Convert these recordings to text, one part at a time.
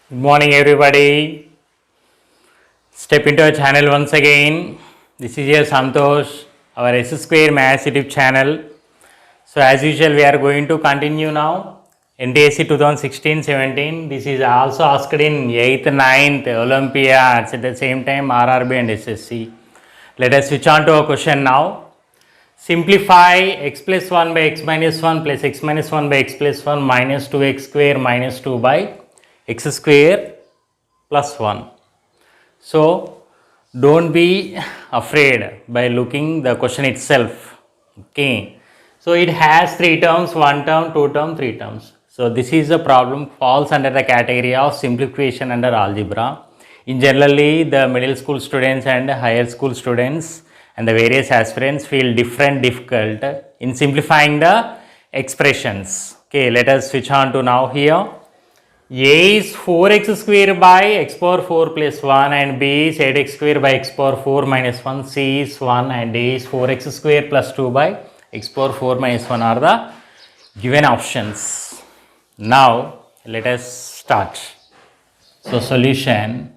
Good morning everybody. Step into our channel once again. This is your Santosh, our S Square Maths YouTube channel. So as usual we are going to continue now. NDSC 2016-17. This is also asked in 8th, 9th, Olympiads, at the same time RRB and SSC. Let us switch on to a question now. Simplify x plus 1 by x minus 1 plus x minus 1 by x plus 1 minus 2x square minus 2 by x square plus 1. So don't be afraid by looking the question itself. Okay. So it has 3 terms, 1 term, 2 term, 3 terms. So this is a problem falls under the category of simplification under algebra. In generally the middle school students and higher school students and the various aspirants feel difficult in simplifying the expressions. Okay, let us switch on to now here. A is 4x square by x power 4 plus 1 and B is 8x square by x power 4 minus 1, C is 1 and D is 4x square plus 2 by x power 4 minus 1 are the given options. Now let us start. So solution,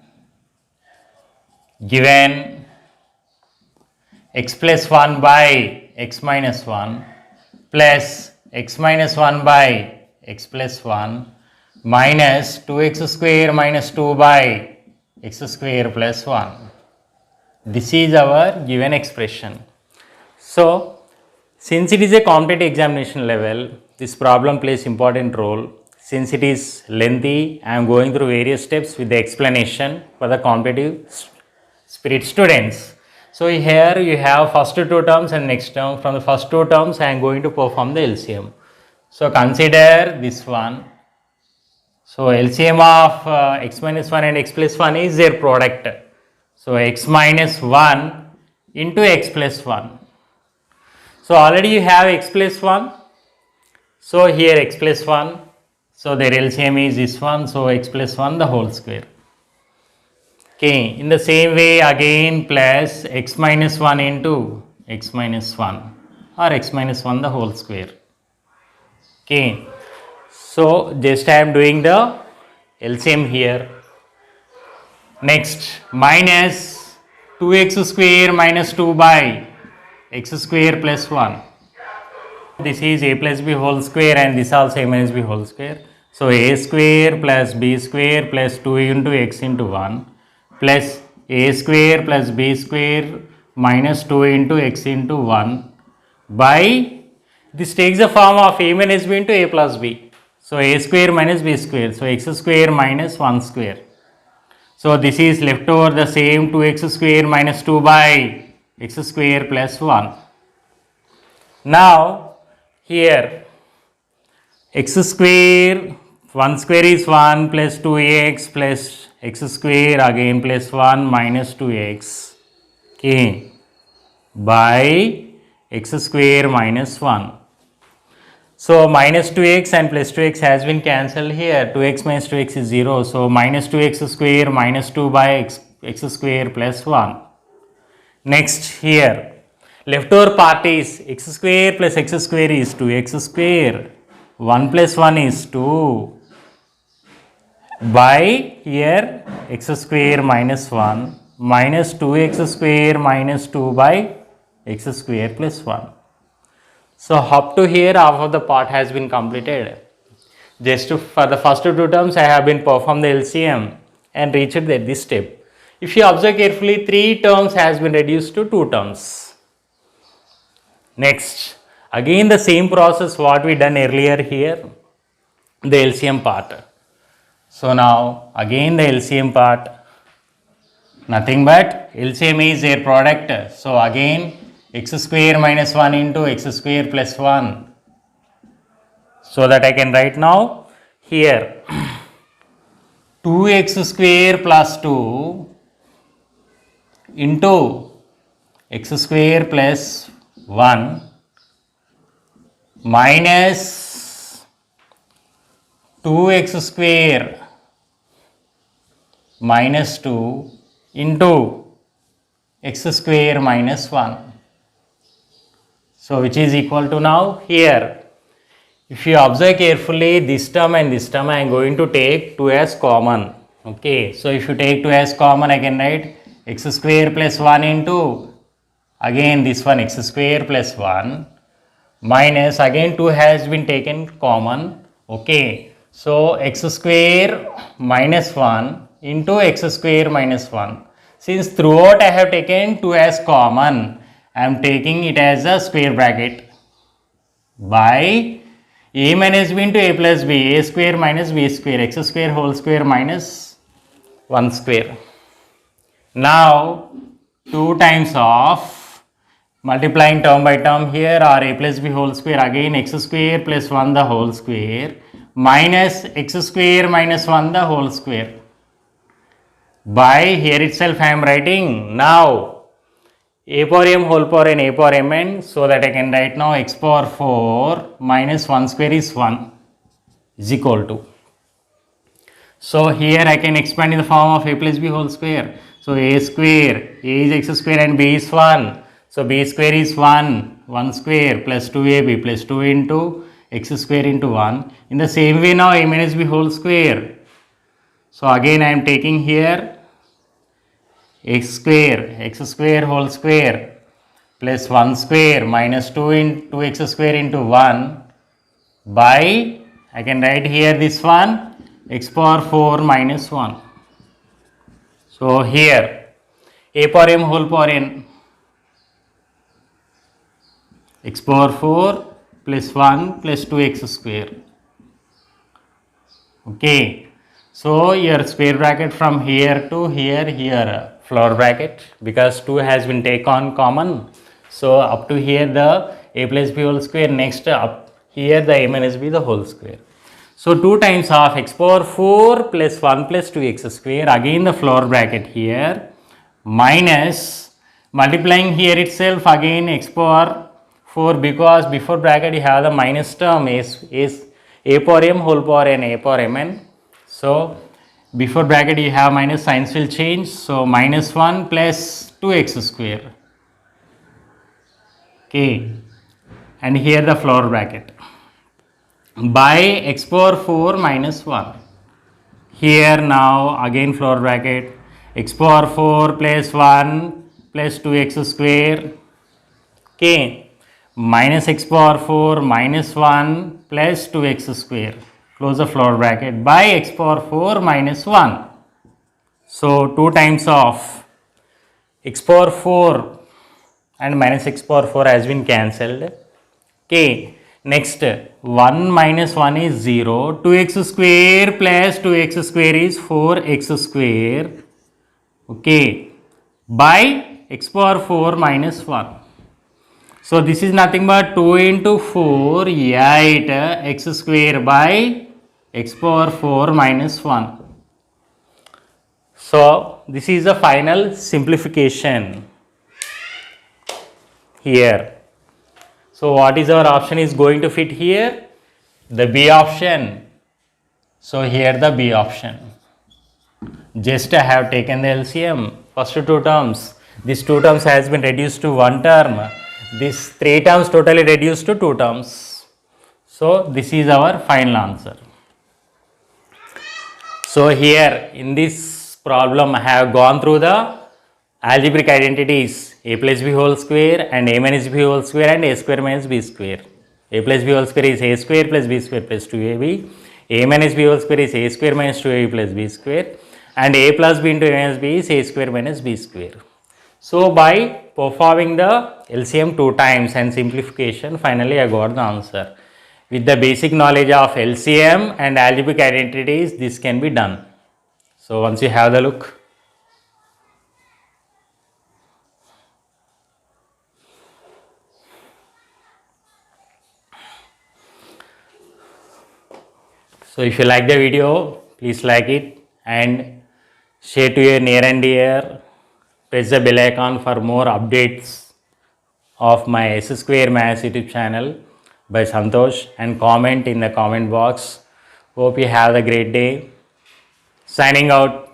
given x plus 1 by x minus 1 plus x minus 1 by x plus 1 minus 2x square minus 2 by x square plus 1. This is our given expression. So, since it is a competitive examination level, this problem plays important role. Since it is lengthy, I am going through various steps with the explanation for the competitive spirit students. So, here you have first 2 terms and next term. From the first 2 terms, I am going to perform the LCM. So, consider this one. So LCM of x minus 1 and x plus 1 is their product. So x minus 1 into x plus 1. So already you have x plus 1. So here x plus 1. So their LCM is this one. So x plus 1 the whole square. Okay. In the same way again plus x minus 1 into x minus 1 or x minus 1 the whole square. Okay. So just I am doing the LCM here. Next minus 2x square minus 2 by x square plus 1. This is a plus b whole square and this also a minus b whole square. So a square plus b square plus 2 into x into 1 plus a square plus b square minus 2 into x into 1 by, this takes the form of a minus b into a plus b. So a square minus b square. So x square minus 1 square. So this is left over the same 2x square minus 2 by x square plus 1. Now here x square, 1 square is 1 plus 2x plus x square again plus 1 minus 2x, okay, by x square minus 1. So minus 2x and plus 2x has been cancelled here. 2x minus 2x is 0. So minus 2x square minus 2 by x square plus 1. Next here, leftover part is x square plus x square is 2x square. 1 plus 1 is 2 by here x square minus 1 minus 2x square minus 2 by x square plus 1. So up to here half of the part has been completed. Just for the first 2 terms I have been performed the LCM and reached at this step. If you observe carefully, 3 terms has been reduced to 2 terms. Next, again the same process what we done earlier here, the LCM part. So now again the LCM part, nothing but LCM is their product. So again x square minus 1 into x square plus 1. So that I can write now here 2x square plus 2 into x square plus 1 minus 2x square minus 2 into x square minus 1. So which is equal to now here. If you observe carefully, this term and this term I am going to take 2 as common. Okay, so if you take 2 as common, I can write x square plus 1 into again this one x square plus 1 minus again 2 has been taken common. Okay, so x square minus 1 into x square minus 1. Since throughout I have taken 2 as common, I am taking it as a square bracket by a minus b into a plus b, a square minus b square, x square whole square minus 1 square. Now 2 times of multiplying term by term here are a plus b whole square, again x square plus 1 the whole square minus x square minus 1 the whole square. By here itself I am writing now a power m whole power n a power mn, so that I can write now x power 4 minus 1 square is 1 is equal to. So here I can expand in the form of a plus b whole square. So a square, a is x square and b is 1. So b square is 1 square plus 2ab plus 2 into x square into 1. In the same way now a minus b whole square. So again I am taking here x square whole square plus 1 square minus 2x square into 1 by, I can write here this one, x power 4 minus 1. So here a power m whole power n, x power 4 plus 1 plus 2x square. Okay, so your square bracket from here to here floor bracket, because 2 has been taken common. So up to here the a plus b whole square, next up here the a minus b the whole square. So 2 times of x power 4 plus 1 plus 2x square, again the floor bracket here, minus multiplying here itself again x power 4, because before bracket you have the minus term is a power m whole power n a power mn. So before bracket you have minus, signs will change. So minus 1 plus 2x square. Okay, and here the floor bracket by x power 4 minus 1. Here now again floor bracket x power 4 plus 1 plus 2x square. Okay, minus x power 4 minus 1 plus 2x square. Close the floor bracket by x power 4 minus 1. So 2 times of x power 4 and minus x power 4 has been cancelled. Okay, next 1 minus 1 is 0, 2x square plus 2x square is 4x square. Okay, by x power 4 minus 1. So this is nothing but 2 into 4, 8 x square by x power 4 minus 1. So this is the final simplification here. So what is our option is going to fit here? The B option. So here the B option. Just I have taken the LCM, first 2 terms. These 2 terms has been reduced to 1 term. These 3 terms totally reduced to 2 terms. So this is our final answer. So here in this problem I have gone through the algebraic identities a plus b whole square and a minus b whole square and a square minus b square. A plus b whole square is a square plus b square plus 2ab. A minus b whole square is a square minus 2ab plus b square, and a plus b into a minus b is a square minus b square. So by performing the LCM 2 times and simplification, finally I got the answer. With the basic knowledge of LCM and algebraic identities, this can be done. So once you have the look. So if you like the video, please like it and share to your near and dear. Press the bell icon for more updates of my S Square Maths YouTube channel by Santosh, and comment in the comment box. Hope you have a great day. Signing out.